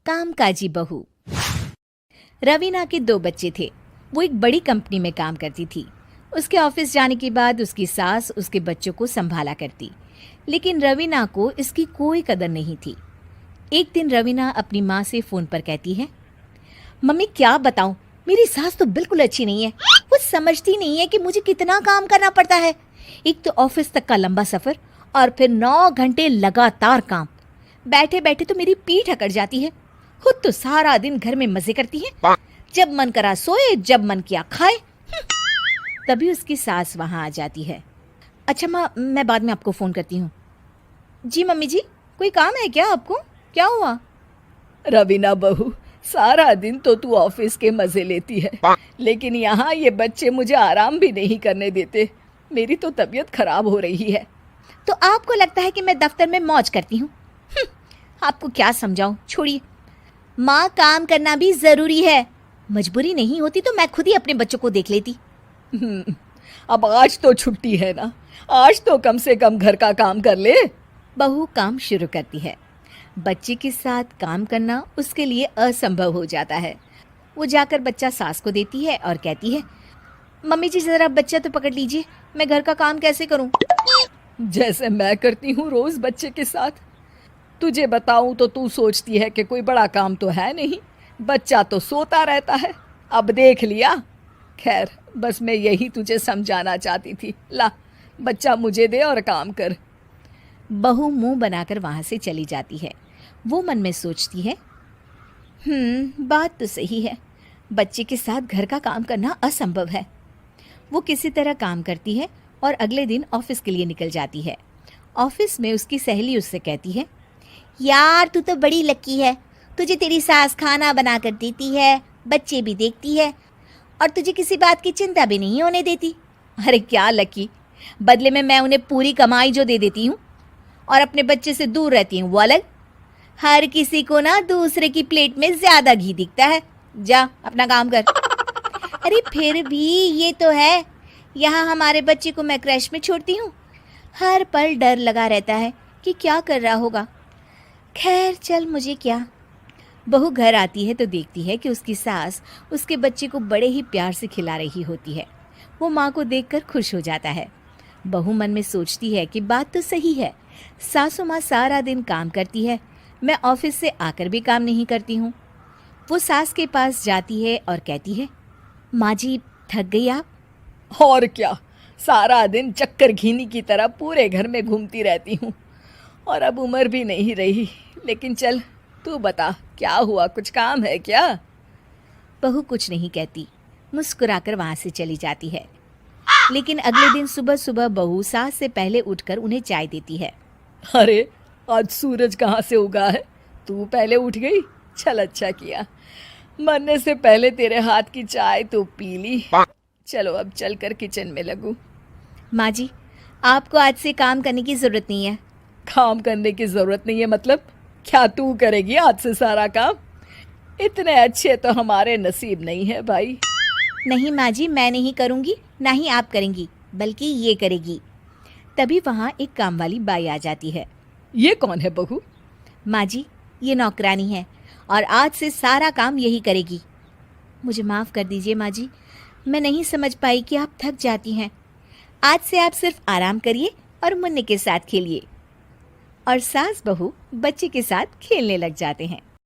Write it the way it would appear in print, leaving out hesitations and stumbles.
कामकाजी बहू। रवीना के 2 बच्चे थे। वो एक बड़ी कंपनी में काम करती थी। उसके ऑफिस जाने के बाद उसकी सास उसके बच्चों को संभाला करती, लेकिन रवीना को इसकी कोई कदर नहीं थी। एक दिन रवीना अपनी माँ से फ़ोन पर कहती है, मम्मी क्या बताऊं, मेरी सास तो बिल्कुल अच्छी नहीं है। वो समझती नहीं है कि मुझे कितना काम करना पड़ता है। एक तो ऑफिस तक का लंबा सफ़र और फिर 9 घंटे लगातार काम। बैठे बैठे तो मेरी पीठ अकड़ जाती है। खुद तो सारा दिन घर में मजे करती है, जब मन करा सोए, जब मन किया खाए। तभी उसकी सास वहां आ जाती है। अच्छा माँ, मैं बाद में आपको फ़ोन करती हूँ। जी मम्मी जी, कोई काम है क्या आपको? क्या हुआ? रवीना बहू, सारा दिन तो तू ऑफिस के मजे लेती है, लेकिन यहाँ ये बच्चे मुझे आराम भी नहीं करने देते। मेरी तो तबीयत खराब हो रही है। तो आपको लगता है कि मैं दफ्तर में मौज करती हूँ? आपको क्या समझाऊं, छोड़िए। माँ, काम करना भी ज़रूरी है। मजबूरी नहीं होती तो मैं खुद ही अपने बच्चों को देख लेती। अब आज तो छुट्टी है ना, आज तो कम से कम घर का काम कर ले। बहू काम शुरू करती है। बच्चे के साथ काम करना उसके लिए असंभव हो जाता है। वो जाकर बच्चा सास को देती है और कहती है, मम्मी जी ज़रा बच्चा तो पकड़ लीजिए, मैं घर का काम कैसे करूं? जैसे मैं करती हूँ रोज बच्चे के साथ। तुझे बताऊं तो तू सोचती है कि कोई बड़ा काम तो है नहीं, बच्चा तो सोता रहता है। अब देख लिया। खैर, बस मैं यही तुझे समझाना चाहती थी। ला, बच्चा मुझे दे और काम कर। बहू मुंह बनाकर वहां से चली जाती है। वो मन में सोचती है, बात तो सही है, बच्चे के साथ घर का काम करना असंभव है। वो किसी तरह काम करती है और अगले दिन ऑफिस के लिए निकल जाती है। ऑफिस में उसकी सहेली उससे कहती है, यार तू तो बड़ी लकी है, तुझे तेरी सास खाना बना कर देती है, बच्चे भी देखती है और तुझे किसी बात की चिंता भी नहीं होने देती। अरे क्या लकी, बदले में मैं उन्हें पूरी कमाई जो दे देती हूँ और अपने बच्चे से दूर रहती हूँ वो अलग। हर किसी को ना दूसरे की प्लेट में ज्यादा घी दिखता है। जा अपना काम कर। अरे फिर भी ये तो है, यहाँ हमारे बच्चे को मैं क्रैश में छोड़ती हूँ, हर पल डर लगा रहता है कि क्या कर रहा होगा। खैर चल, मुझे क्या। बहू घर आती है तो देखती है कि उसकी सास उसके बच्चे को बड़े ही प्यार से खिला रही होती है। वो माँ को देखकर खुश हो जाता है। बहू मन में सोचती है कि बात तो सही है, सासू माँ सारा दिन काम करती है, मैं ऑफिस से आकर भी काम नहीं करती हूँ। वो सास के पास जाती है और कहती है, माँ जी थक गई आप? और क्या, सारा दिन चक्कर घीनी की तरह पूरे घर में घूमती रहती हूँ और अब उम्र भी नहीं रही। लेकिन चल, तू बता क्या हुआ, कुछ काम है क्या? बहू कुछ नहीं कहती, मुस्कुराकर वहाँ से चली जाती है। लेकिन अगले दिन सुबह सुबह बहू सास से पहले उठकर उन्हें चाय देती है। अरे, आज सूरज कहाँ से उगा है? तू पहले उठ गई, चल अच्छा किया। मरने से पहले तेरे हाथ की चाय तो पी ली। चलो अब चलकर किचन में लगूं। माँ जी, आपको आज से काम करने की ज़रूरत नहीं है। काम करने की ज़रूरत नहीं है मतलब? क्या तू करेगी आज से सारा काम? इतने अच्छे तो हमारे नसीब नहीं है भाई। नहीं माँ जी, मैं नहीं करूँगी, ना ही आप करेंगी, बल्कि ये करेगी। तभी वहाँ एक काम वाली बाई आ जाती है। ये कौन है बहू? माँ जी, ये नौकरानी है और आज से सारा काम यही करेगी। मुझे माफ़ कर दीजिए माँ जी, मैं नहीं समझ पाई कि आप थक जाती हैं। आज से आप सिर्फ आराम करिए और मुन्ने के साथ खेलिए। और सास बहू बच्चे के साथ खेलने लग जाते हैं।